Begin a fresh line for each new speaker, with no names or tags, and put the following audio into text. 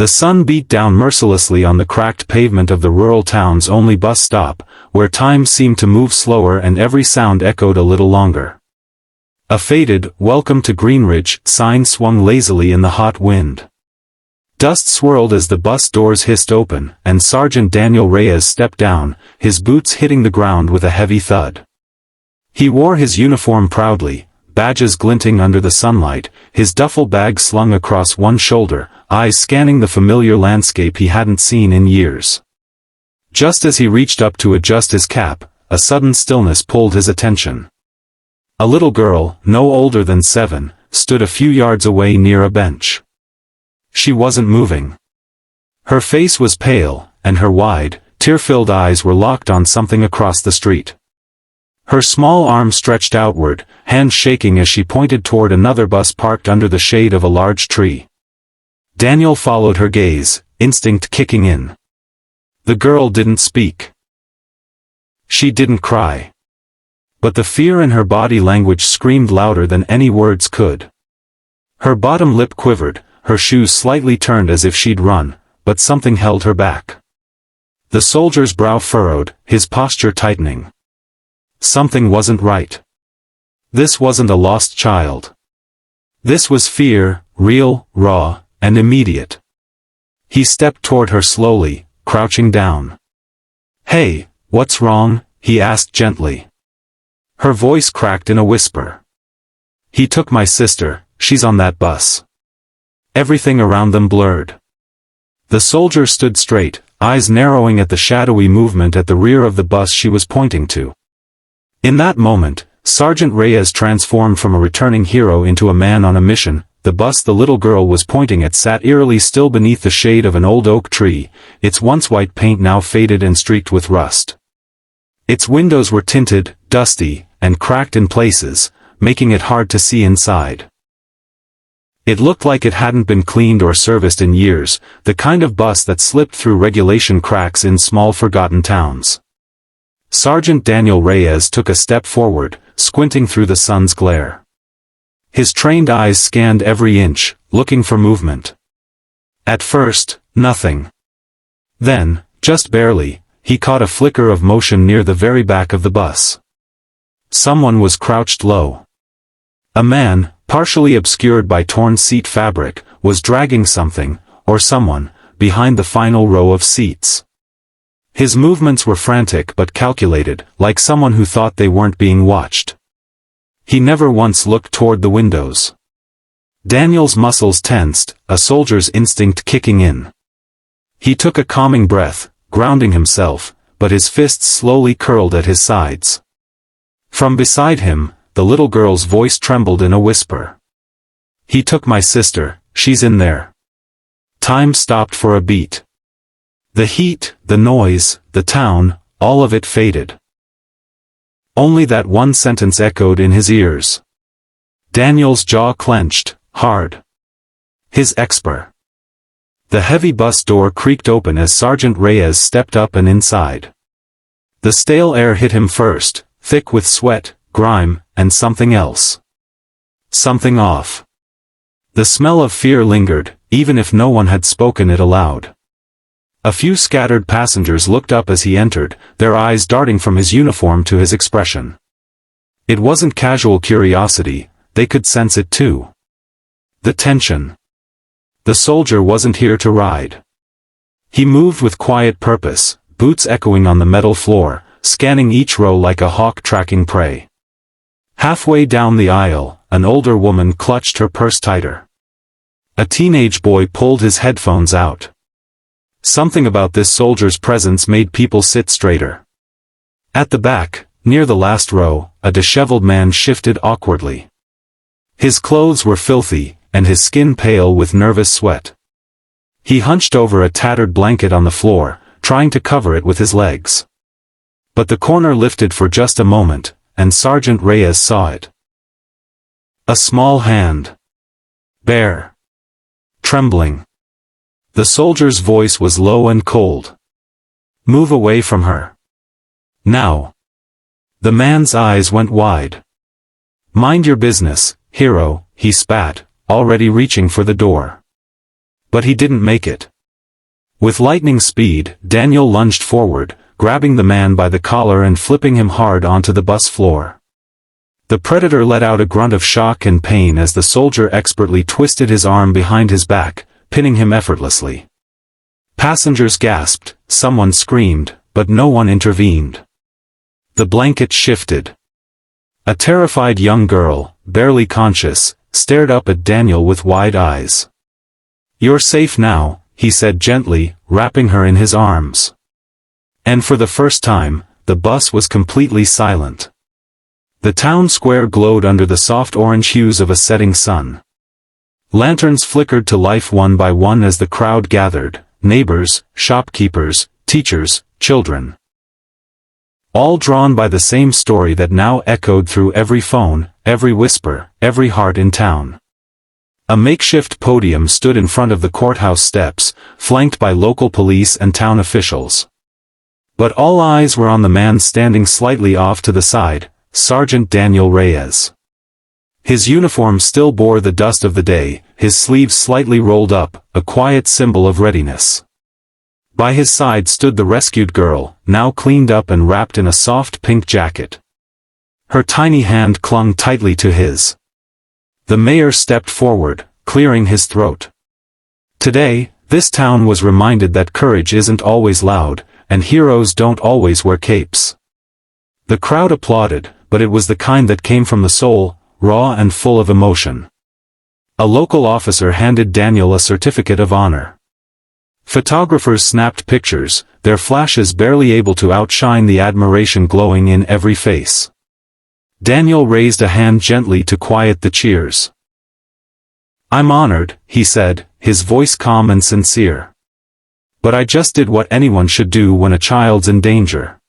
The sun beat down mercilessly on the cracked pavement of the rural town's only bus stop, where time seemed to move slower and every sound echoed a little longer. A faded, "Welcome to Greenridge" sign swung lazily in the hot wind. Dust swirled as the bus doors hissed open, and Sergeant Daniel Reyes stepped down, his boots hitting the ground with a heavy thud. He wore his uniform proudly, badges glinting under the sunlight, his duffel bag slung across one shoulder, eyes scanning the familiar landscape he hadn't seen in years. Just as he reached up to adjust his cap, a sudden stillness pulled his attention. A little girl, no older than 7, stood a few yards away near a bench. She wasn't moving. Her face was pale, and her wide, tear-filled eyes were locked on something across the street. Her small arm stretched outward, hands shaking as she pointed toward another bus parked under the shade of a large tree. Daniel followed her gaze, instinct kicking in. The girl didn't speak. She didn't cry. But the fear in her body language screamed louder than any words could. Her bottom lip quivered, her shoes slightly turned as if she'd run, but something held her back. The soldier's brow furrowed, his posture tightening. Something wasn't right. This wasn't a lost child. This was fear, real, raw, and immediate. He stepped toward her slowly, crouching down. "Hey, what's wrong?" he asked gently. Her voice cracked in a whisper. "He took my sister, she's on that bus." Everything around them blurred. The soldier stood straight, eyes narrowing at the shadowy movement at the rear of the bus she was pointing to. In that moment, Sergeant Reyes transformed from a returning hero into a man on a mission. The bus the little girl was pointing at sat eerily still beneath the shade of an old oak tree, its once white paint now faded and streaked with rust. Its windows were tinted, dusty, and cracked in places, making it hard to see inside. It looked like it hadn't been cleaned or serviced in years, the kind of bus that slipped through regulation cracks in small forgotten towns. Sergeant Daniel Reyes took a step forward, squinting through the sun's glare. His trained eyes scanned every inch, looking for movement. At first, nothing. Then, just barely, he caught a flicker of motion near the very back of the bus. Someone was crouched low. A man, partially obscured by torn seat fabric, was dragging something, or someone, behind the final row of seats. His movements were frantic but calculated, like someone who thought they weren't being watched. He never once looked toward the windows. Daniel's muscles tensed, a soldier's instinct kicking in. He took a calming breath, grounding himself, but his fists slowly curled at his sides. From beside him, the little girl's voice trembled in a whisper. "He took my sister, she's in there." Time stopped for a beat. The heat, the noise, the town, all of it faded. Only that one sentence echoed in his ears. Daniel's jaw clenched, hard. His expert. The heavy bus door creaked open as Sergeant Reyes stepped up and inside. The stale air hit him first, thick with sweat, grime, and something else. Something off. The smell of fear lingered, even if no one had spoken it aloud. A few scattered passengers looked up as he entered, their eyes darting from his uniform to his expression. It wasn't casual curiosity, they could sense it too. The tension. The soldier wasn't here to ride. He moved with quiet purpose, boots echoing on the metal floor, scanning each row like a hawk tracking prey. Halfway down the aisle, an older woman clutched her purse tighter. A teenage boy pulled his headphones out. Something about this soldier's presence made people sit straighter. At the back, near the last row, a disheveled man shifted awkwardly. His clothes were filthy, and his skin pale with nervous sweat. He hunched over a tattered blanket on the floor, trying to cover it with his legs. But the corner lifted for just a moment, and Sergeant Reyes saw it. A small hand. Bare. Trembling. The soldier's voice was low and cold. "Move away from her. Now." The man's eyes went wide. "Mind your business, hero," he spat, already reaching for the door. But he didn't make it. With lightning speed, Daniel lunged forward, grabbing the man by the collar and flipping him hard onto the bus floor. The predator let out a grunt of shock and pain as the soldier expertly twisted his arm behind his back, pinning him effortlessly. Passengers gasped, someone screamed, but no one intervened. The blanket shifted. A terrified young girl, barely conscious, stared up at Daniel with wide eyes. "You're safe now," he said gently, wrapping her in his arms. And for the first time, the bus was completely silent. The town square glowed under the soft orange hues of a setting sun. Lanterns flickered to life one by one as the crowd gathered, neighbors, shopkeepers, teachers, children. All drawn by the same story that now echoed through every phone, every whisper, every heart in town. A makeshift podium stood in front of the courthouse steps, flanked by local police and town officials. But all eyes were on the man standing slightly off to the side, Sergeant Daniel Reyes. His uniform still bore the dust of the day, his sleeves slightly rolled up, a quiet symbol of readiness. By his side stood the rescued girl, now cleaned up and wrapped in a soft pink jacket. Her tiny hand clung tightly to his. The mayor stepped forward, clearing his throat. Today, this town was reminded that courage isn't always loud, and heroes don't always wear capes. The crowd applauded, but it was the kind that came from the soul, raw and full of emotion. A local officer handed Daniel a certificate of honor. Photographers snapped pictures, their flashes barely able to outshine the admiration glowing in every face. Daniel raised a hand gently to quiet the cheers. "I'm honored," he said, his voice calm and sincere. "But I just did what anyone should do when a child's in danger."